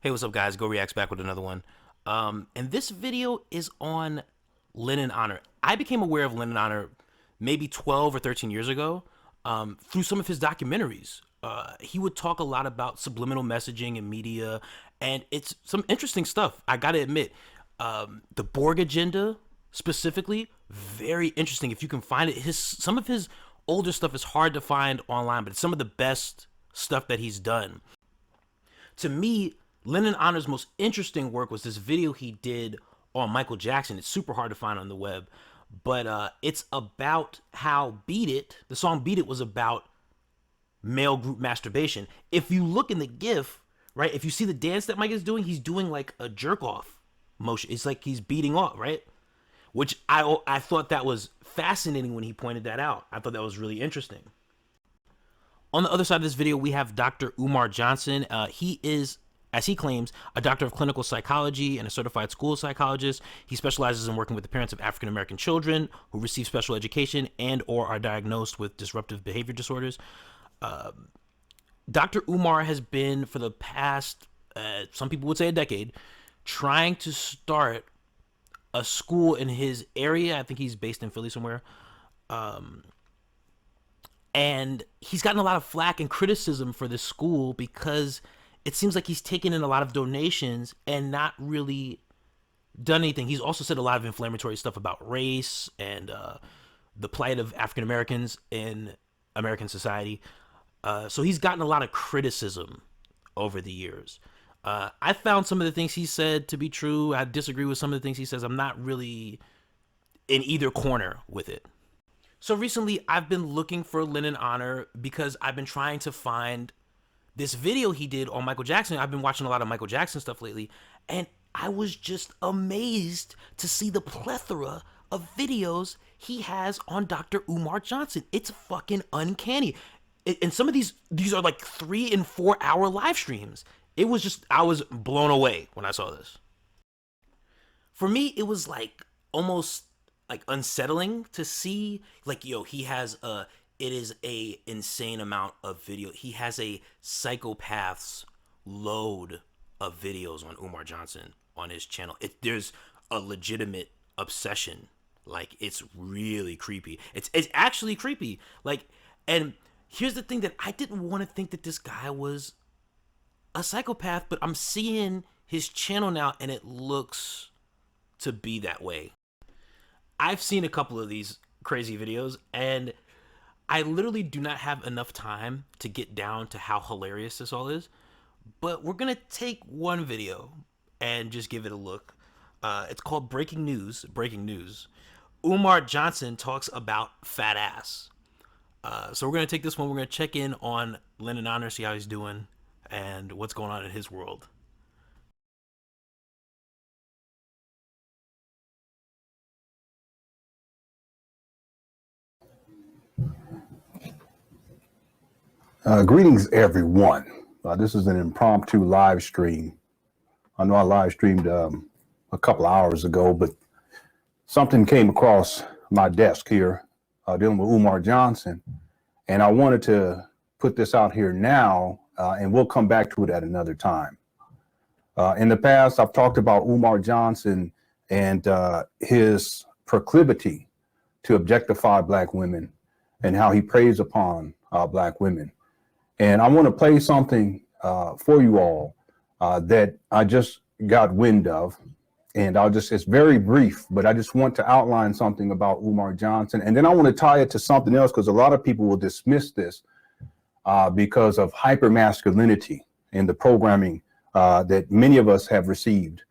Hey, what's up, guys? GoReacts back with another one. And this video is on Lenon Honor. I became aware of Lenon Honor maybe 12 or 13 years ago through some of his documentaries. He would talk a lot about subliminal messaging in media, and it's some interesting stuff. I gotta admit, the Borg agenda specifically, very interesting. If you can find it, some of his older stuff is hard to find online, but it's some of the best stuff that he's done. To me, Lennon Honor's most interesting work was this video he did on Michael Jackson. It's super hard to find on the web, but it's about how Beat It, the song Beat It, was about male group masturbation. If you look in the GIF, right, if you see the dance that Mike is doing, he's doing like a jerk off motion. It's like he's beating off, right? Which I thought that was fascinating when he pointed that out. I thought that was really interesting. On the other side of this video, we have Dr. Umar Johnson. He is, as he claims, a doctor of clinical psychology and a certified school psychologist. He specializes in working with the parents of African-American children who receive special education and or are diagnosed with disruptive behavior disorders. Dr. Umar has been, for the past, some people would say a decade, trying to start a school in his area. I think he's based in Philly somewhere. And he's gotten a lot of flack and criticism for this school because it seems like he's taken in a lot of donations and not really done anything. He's also said a lot of inflammatory stuff about race and the plight of African Americans in American society. So he's gotten a lot of criticism over the years. I found some of the things he said to be true. I disagree with some of the things he says. I'm not really in either corner with it. So recently, I've been looking for Lenon Honor because I've been trying to find this video he did on Michael Jackson. I've been watching a lot of Michael Jackson stuff lately, and I was just amazed to see the plethora of videos he has on Dr. Umar Johnson. It's fucking uncanny. And some of these are like 3 and 4 hour live streams. It was just, I was blown away when I saw this. For me, it was like almost like unsettling to see, like, yo, he has it is a insane amount of video. He has a psychopath's load of videos on Umar Johnson on his channel. There's a legitimate obsession. Like, it's really creepy. It's actually creepy. Like, and here's the thing, that I didn't want to think that this guy was a psychopath, but I'm seeing his channel now and it looks to be that way. I've seen a couple of these crazy videos, and I literally do not have enough time to get down to how hilarious this all is. But we're going to take one video and just give it a look. It's called Breaking News. Breaking News. Umar Johnson talks about fat ass. So we're going to take this one. We're going to check in on Lenon Honor, see how he's doing, and what's going on in his world. Greetings, everyone. This is an impromptu live stream. I know I live streamed a couple of hours ago, but something came across my desk here dealing with Umar Johnson, and I wanted to put this out here now, and we'll come back to it at another time. In the past, I've talked about Umar Johnson and his proclivity to objectify Black women and how he preys upon Black women. And I want to play something for you all that I just got wind of. And it's very brief, but I just want to outline something about Umar Johnson. And then I want to tie it to something else, because a lot of people will dismiss this because of hypermasculinity and the programming that many of us have received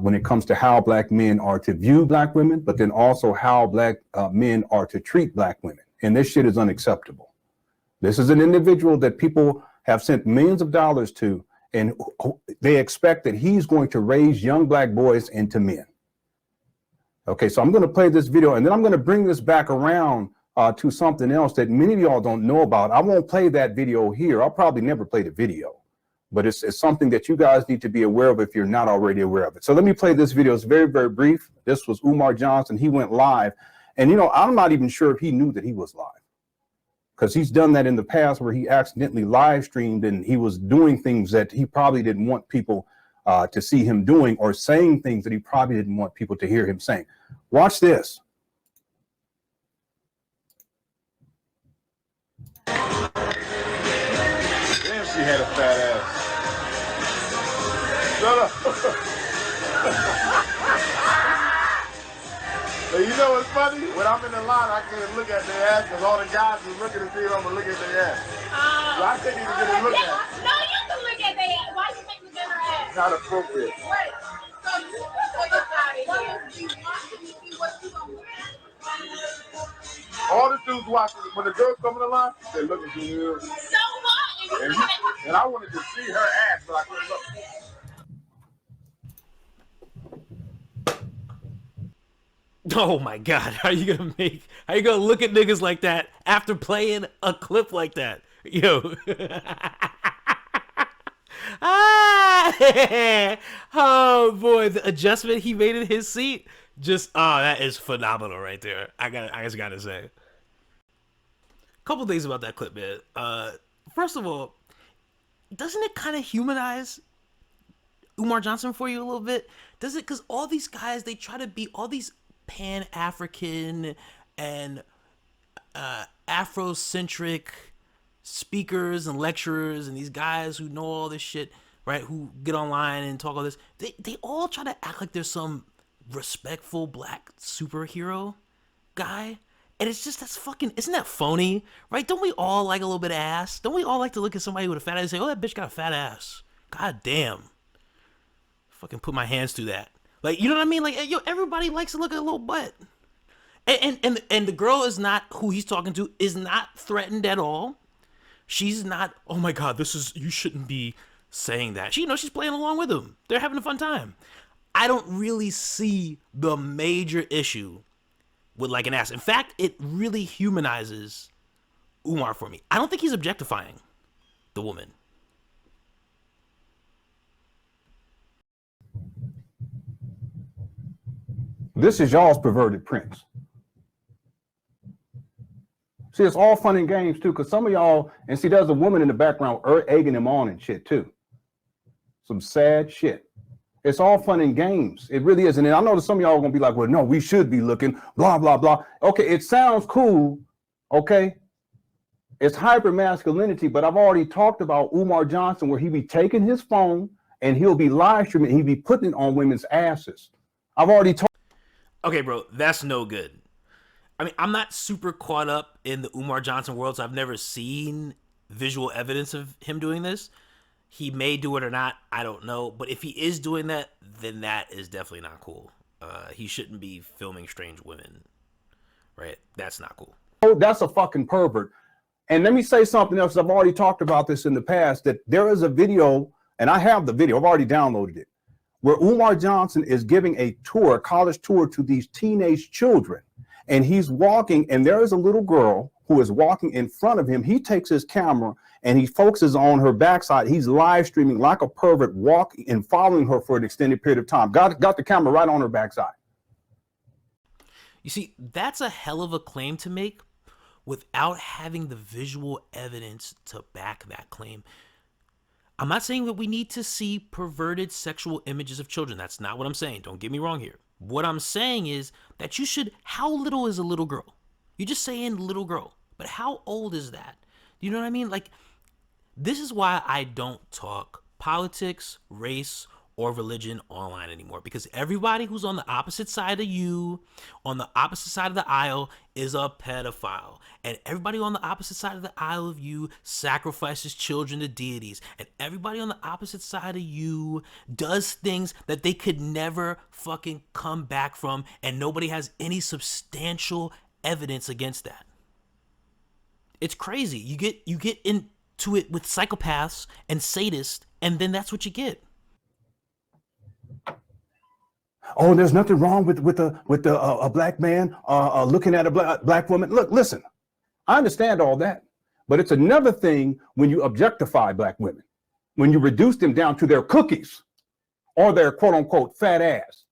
when it comes to how Black men are to view Black women, but then also how Black men are to treat Black women. And this shit is unacceptable. This is an individual that people have sent millions of dollars to, and they expect that he's going to raise young Black boys into men. Okay, so I'm going to play this video, and then I'm going to bring this back around to something else that many of y'all don't know about. I won't play that video here. I'll probably never play the video, but it's something that you guys need to be aware of if you're not already aware of it. So let me play this video. It's very, very brief. This was Umar Johnson. He went live, and I'm not even sure if he knew that he was live, because he's done that in the past where he accidentally live streamed and he was doing things that he probably didn't want people to see him doing or saying things that he probably didn't want people to hear him saying. Watch this. Damn, she had a fat ass. Shut up. Hey, you know what's funny? When I'm in the line, I can't look at their ass because all the guys is looking to see if I'm going to look at their ass. So I can't even get a look at it. No, you can look at their ass. Why you make me get her ass? Not appropriate. Wait. So you can look out of here. You watching to see what you gonna wear? All the dudes watching, when the girls come in the line, they're looking through you. So what? And I wanted to see her ass, but I couldn't look. Oh my God, how you gonna look at niggas like that after playing a clip like that? Yo. Oh boy, the adjustment he made in his seat, that is phenomenal right there. I just gotta say. Couple things about that clip, man. First of all, doesn't it kind of humanize Umar Johnson for you a little bit? Does it? Because all these guys, they try to be all these Pan-African and Afrocentric speakers and lecturers, and these guys who know all this shit, right? Who get online and talk all this. They all try to act like there's some respectful black superhero guy. And it's just, isn't that phony, right? Don't we all like a little bit of ass? Don't we all like to look at somebody with a fat ass and say, oh, that bitch got a fat ass. God damn. Fucking put my hands through that. Like, you know what I mean? Like, yo, everybody likes to look at a little butt. And the girl is not, who he's talking to, is not threatened at all. She's not, oh my God, you shouldn't be saying that. She's playing along with him. They're having a fun time. I don't really see the major issue with like an ass. In fact, it really humanizes Umar for me. I don't think he's objectifying the woman. This is y'all's perverted prince. See, it's all fun and games too, because some of y'all, and see, there's a woman in the background egging him on and shit too. Some sad shit. It's all fun and games. It really is. And I know that some of y'all are gonna be like, well, no, we should be looking, blah, blah, blah. Okay, it sounds cool, okay? It's hyper masculinity, but I've already talked about Umar Johnson, where he be taking his phone and he'll be live streaming, he'll be putting it on women's asses. I've already talked. Okay, bro, that's no good. I mean, I'm not super caught up in the Umar Johnson world, so I've never seen visual evidence of him doing this. He may do it or not, I don't know. But if he is doing that, then that is definitely not cool. He shouldn't be filming strange women, right? That's not cool. Oh, that's a fucking pervert. And let me say something else. I've already talked about this in the past, that there is a video, and I have the video, I've already downloaded it, where Umar Johnson is giving a tour, a college tour to these teenage children. And he's walking, and there is a little girl who is walking in front of him. He takes his camera and he focuses on her backside. He's live streaming like a pervert, walking and following her for an extended period of time. Got the camera right on her backside. You see, that's a hell of a claim to make without having the visual evidence to back that claim. I'm not saying that we need to see perverted sexual images of children. That's not what I'm saying. Don't get me wrong here. What I'm saying is that how little is a little girl? You're just saying little girl, but how old is that? You know what I mean? Like, this is why I don't talk politics, race, or religion online anymore, because everybody who's on the opposite side of you, on the opposite side of the aisle, is a pedophile. And everybody on the opposite side of the aisle of you sacrifices children to deities. And everybody on the opposite side of you does things that they could never fucking come back from, and nobody has any substantial evidence against that. It's crazy. You get into it with psychopaths and sadists, and then that's what you get. Oh, there's nothing wrong with a black man looking at a black woman. Look, listen, I understand all that, but it's another thing when you objectify black women, when you reduce them down to their cookies or their quote unquote fat ass.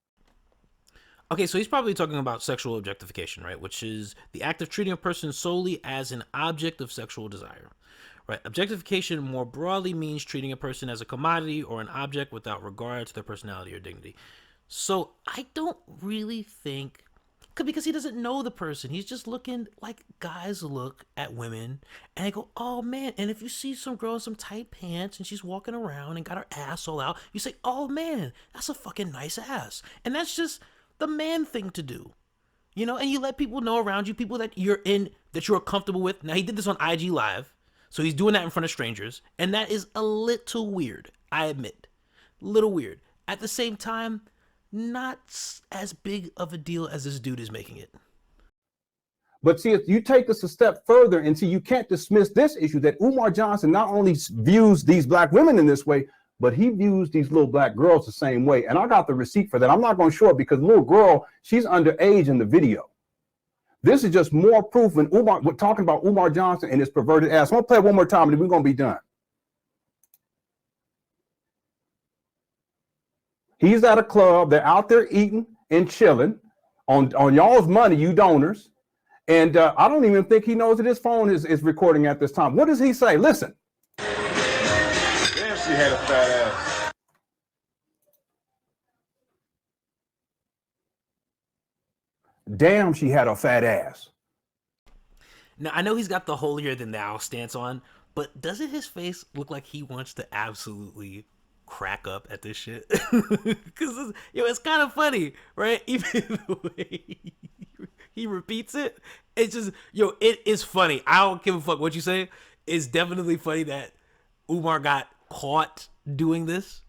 Okay, so he's probably talking about sexual objectification, right? Which is the act of treating a person solely as an object of sexual desire, Right. Objectification more broadly means treating a person as a commodity or an object without regard to their personality or dignity. So I don't really think, because he doesn't know the person. He's just looking like guys look at women and they go, oh man. And if you see some girl in some tight pants and she's walking around and got her ass all out, you say, oh man, that's a fucking nice ass. And that's just the man thing to do. You know, and you let people know around you, people that you're comfortable with. Now, he did this on IG Live, so he's doing that in front of strangers, and that is a little weird, I admit. Little weird. At the same time, not as big of a deal as this dude is making it. But see, if you take this a step further and see, you can't dismiss this issue that Umar Johnson not only views these black women in this way, but he views these little black girls the same way. And I got the receipt for that. I'm not going to show it because the little girl, she's underage in the video. This is just more proof when we're talking about Umar Johnson and his perverted ass. I'm going to play it one more time and then we're going to be done. He's at a club. They're out there eating and chilling on y'all's money, you donors. And I don't even think he knows that his phone is recording at this time. What does he say? Listen. Damn, she had a fat ass. Damn, she had a fat ass. Now, I know he's got the holier than thou stance on, but doesn't his face look like he wants to absolutely crack up at this shit? Because it's kind of funny, right? Even the way he repeats it, it's just, it is funny. I don't give a fuck what you say. It's definitely funny that Umar got caught doing this.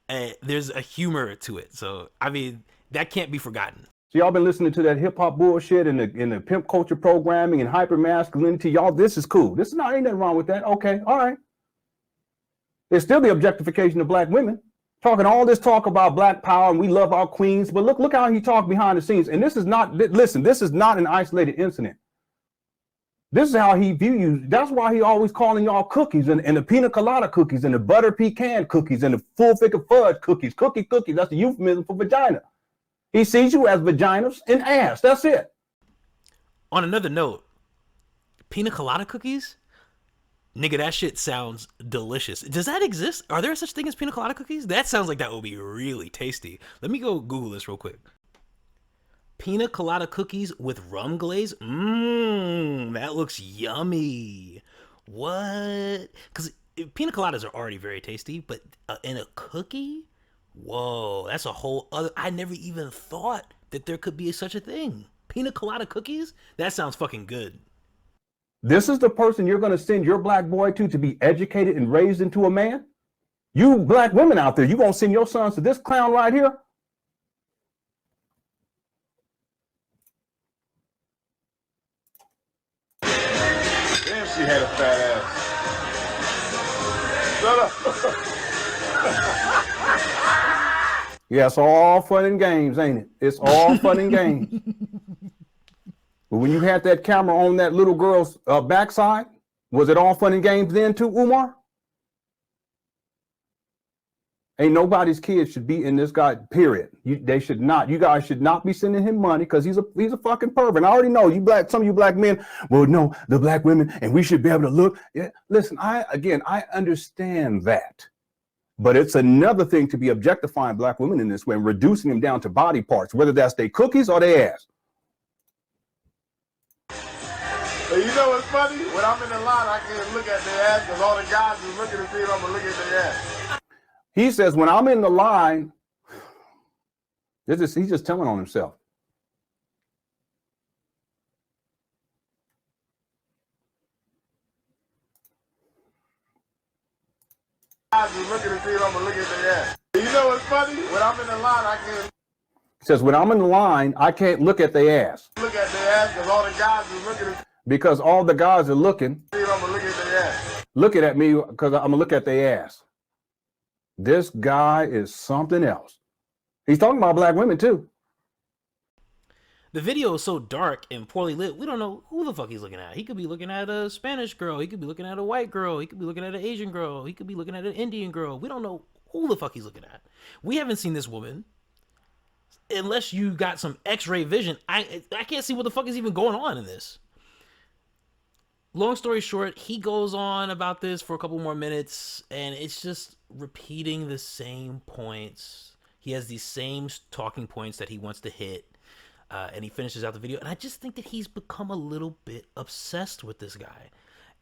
There's a humor to it. So, I mean, that can't be forgotten. So y'all been listening to that hip hop bullshit and the pimp culture programming and hyper masculinity. Y'all, this is cool. This is not, ain't nothing wrong with that. Okay, all right. There's still the objectification of black women. Talking all this talk about black power and we love our queens, but look how he talked behind the scenes. And this is not, listen, this is not an isolated incident. This is how he views you. That's why he always calling y'all cookies and the pina colada cookies and the butter pecan cookies and the full figure fudge cookies. Cookie. That's the euphemism for vagina. He sees you as vaginas and ass. That's it. On another note, pina colada cookies? Nigga, that shit sounds delicious. Does that exist? Are there such thing as pina colada cookies? That sounds like that would be really tasty. Let me go Google this real quick. Pina colada cookies with rum glaze? That looks yummy. What? Because pina coladas are already very tasty, but in a cookie? Whoa, that's a whole other... I never even thought that there could be such a thing. Pina colada cookies? That sounds fucking good. This is the person you're going to send your black boy to be educated and raised into a man? You black women out there, you going to send your sons to this clown right here? Damn, she had a fat ass. Shut up. Yeah, it's all fun and games, ain't it? It's all fun and games. But when you had that camera on that little girl's backside, was it all fun and games then too, Umar? Ain't nobody's kids should be in this guy, period. They should not. You guys should not be sending him money because he's a fucking pervert. I already know some of you black men, well, no, the black women, and we should be able to look. Yeah, listen, I understand that. But it's another thing to be objectifying black women in this way and reducing them down to body parts, whether that's their cookies or their ass. Hey, you know what's funny? When I'm in the line, I can't look at their ass because all the guys is looking to see if I'm going to look at their ass. He says, when I'm in the line, he's just telling on himself. Guys is looking to see if I'm going to look at their ass. You know what's funny? When I'm in the line, I can't He says, when I'm in the line, I can't look at their ass. look at their ass because all the guys is looking to see Because all the guys are looking, if I'm going to look at their ass. looking at me because I'm going to look at their ass. This guy is something else. He's talking about black women too. The video is so dark and poorly lit, we don't know who the fuck he's looking at. He could be looking at a Spanish girl. He could be looking at a white girl. He could be looking at an Asian girl. He could be looking at an Indian girl. We don't know who the fuck he's looking at. We haven't seen this woman. Unless you got some x-ray vision, I can't see what the fuck is even going on in this. long story short, he goes on about this for a couple more minutes, and it's just repeating the same points. He has these same talking points that he wants to hit, and he finishes out the video. And I just think that he's become a little bit obsessed with this guy.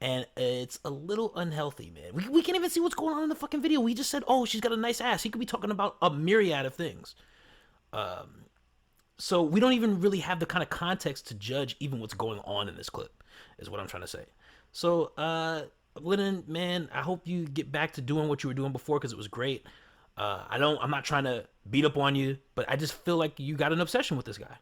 And it's a little unhealthy, man. We can't even see what's going on in the fucking video. We just said, oh, she's got a nice ass. He could be talking about a myriad of things. So we don't even really have the kind of context to judge even what's going on in this clip, is what I'm trying to say. So, Lenon, man, I hope you get back to doing what you were doing before, because it was great. I'm not trying to beat up on you, but I just feel like you got an obsession with this guy.